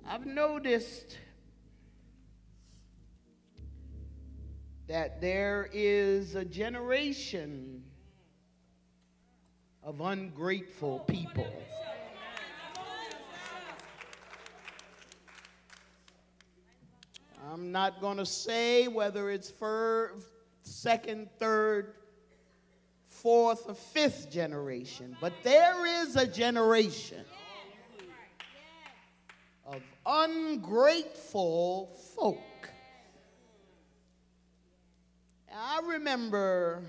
I've noticed that there is a generation of ungrateful people. I'm not going to say whether it's first, second, third, fourth, or fifth generation, but there is a generation of ungrateful folk. I remember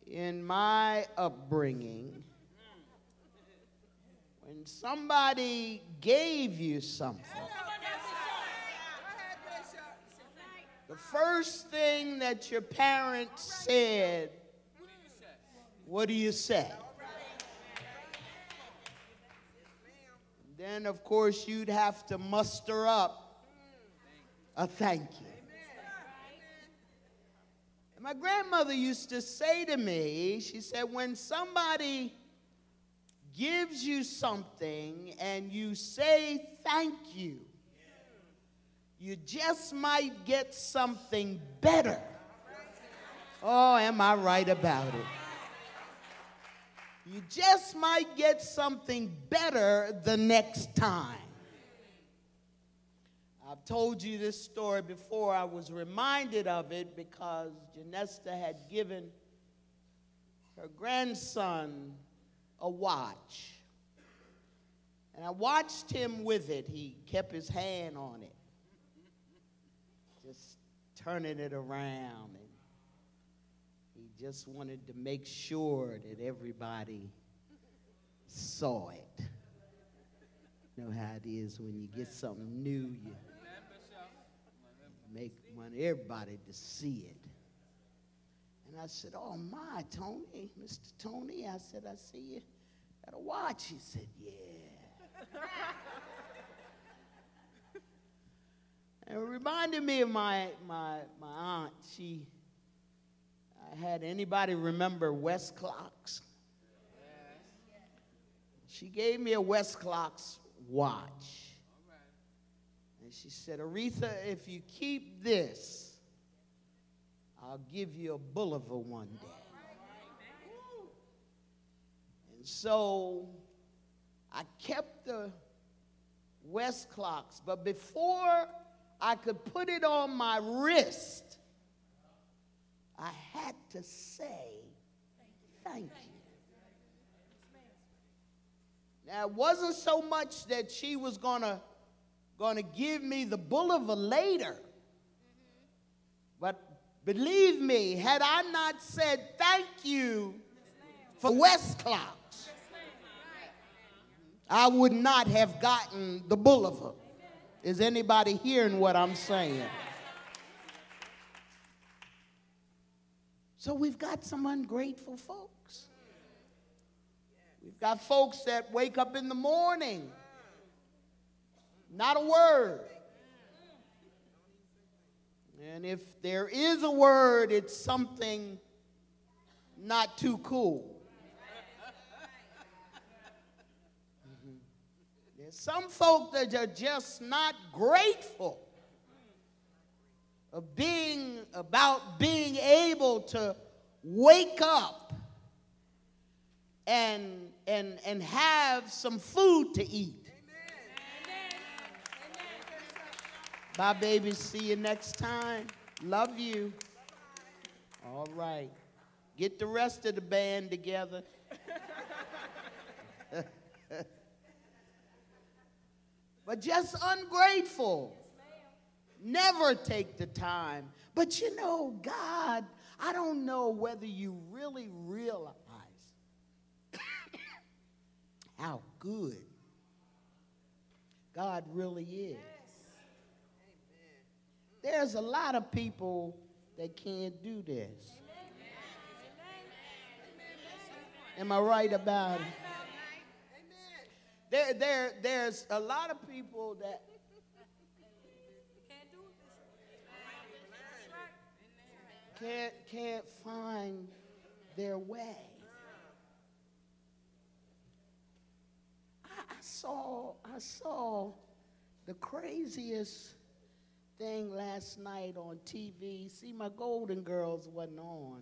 in my upbringing, when somebody gave you something, the first thing that your parents said, what do you say? Then, of course, you'd have to muster up a thank you. And my grandmother used to say to me, she said, when somebody gives you something and you say thank you, you just might get something better. Oh, am I right about it? You just might get something better the next time. I've told you this story before. I was reminded of it because Janesta had given her grandson a watch. And I watched him with it. He kept his hand on it, just turning it around. And he just wanted to make sure that everybody saw it. You know how it is when you get something new, you want everybody to see it. And I said, oh my, Tony, Mr. Tony, I said, I see you got a watch. He said, yeah. And it reminded me of my aunt. I had anybody remember West Clocks? She gave me a West Clocks watch. And she said, Aretha, if you keep this, I'll give you a Bolivar one day. And so I kept the West Clocks, but before I could put it on my wrist, I had to say thank you. Now, it wasn't so much that she was gonna give me the Bolivar later, but believe me, had I not said thank you for West Clocks, I would not have gotten the Bolivar. Is anybody hearing what I'm saying? So we've got some ungrateful folks. We've got folks that wake up in the morning, not a word. And if there is a word, it's something not too cool. There's some folk that are just not grateful of being able to wake up and have some food to eat. Bye, baby. See you next time. Love you. All right. Get the rest of the band together. But just ungrateful. Never take the time. But you know, God, I don't know whether you really realize how good God really is. There's a lot of people that can't do this. Am I right about it? There's a lot of people that can't find their way. I saw the craziest thing last night on TV, see, my Golden Girls wasn't on.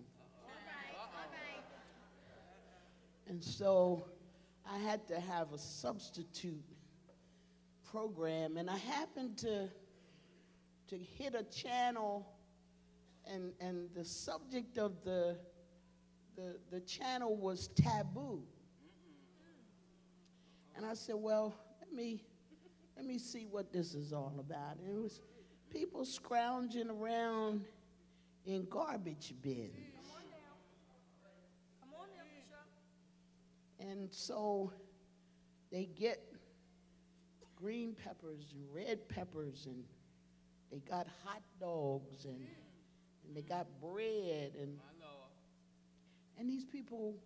And so I had to have a substitute program, and I happened to hit a channel, and the subject of the channel was taboo. And I said, well, let me see what this is all about. And it was people scrounging around in garbage bins. Come on now, Bishop. And so they get green peppers and red peppers, and they got hot dogs, and they got bread, and these people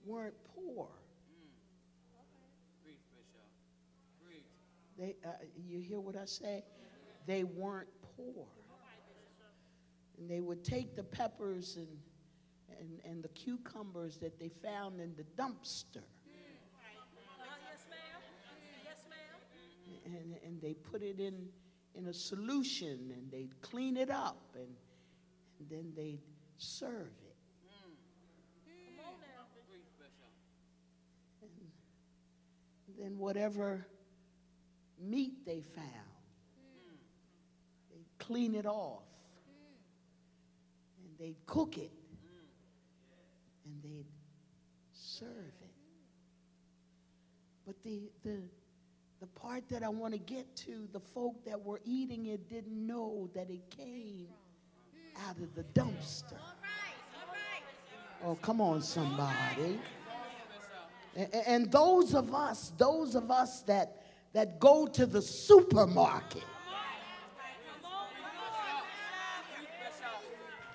weren't poor. They, you hear what I say? They weren't poor. And they would take the peppers and the cucumbers that they found in the dumpster. Yes, ma'am. Yes, ma'am. And they put it in a solution, and they'd clean it up, and then they'd serve it. Come on now. And then whatever meat they found, they'd clean it off, and they'd cook it, and they'd serve it. But the part that I want to get to, the folk that were eating it didn't know that it came out of the dumpster. Oh, come on, somebody. And those of us that go to the supermarket,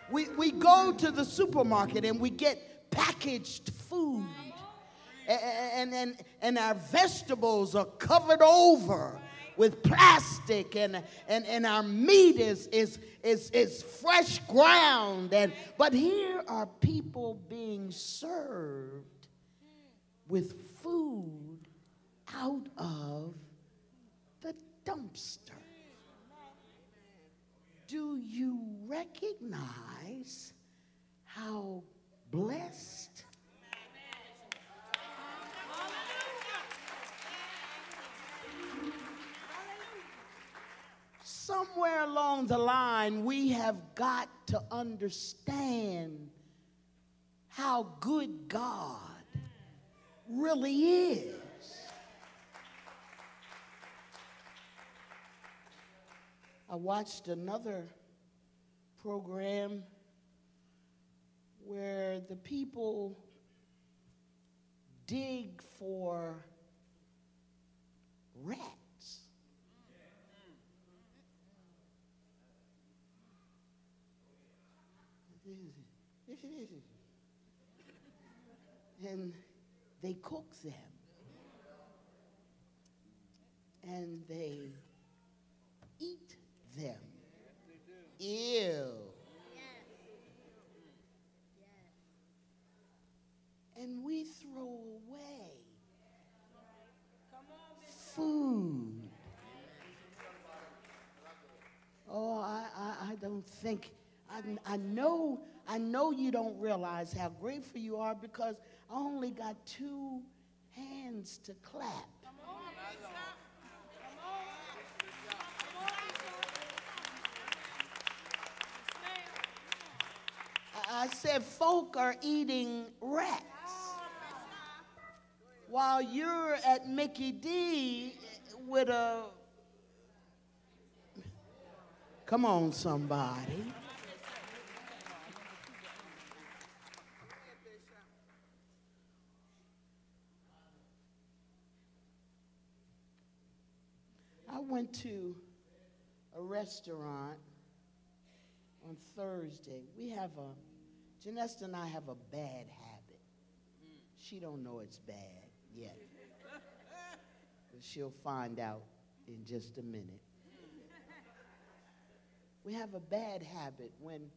we go to the supermarket and we get packaged food, and our vegetables are covered over with plastic, and our meat is fresh ground, but here are people being served with food out of the dumpster. Do you recognize how blessed? Somewhere along the line, we have got to understand how good God really is. I watched another program where the people dig for rats. And they cook them, and they eat them. Ew. And we throw away food. Oh, I don't think, I know you don't realize how grateful you are, because I only got 2 hands to clap. I said folk are eating rats while you're at Mickey D with a, come on somebody. I went to a restaurant on Thursday. Janessa and I have a bad habit. She don't know it's bad yet, but she'll find out in just a minute. We have a bad habit when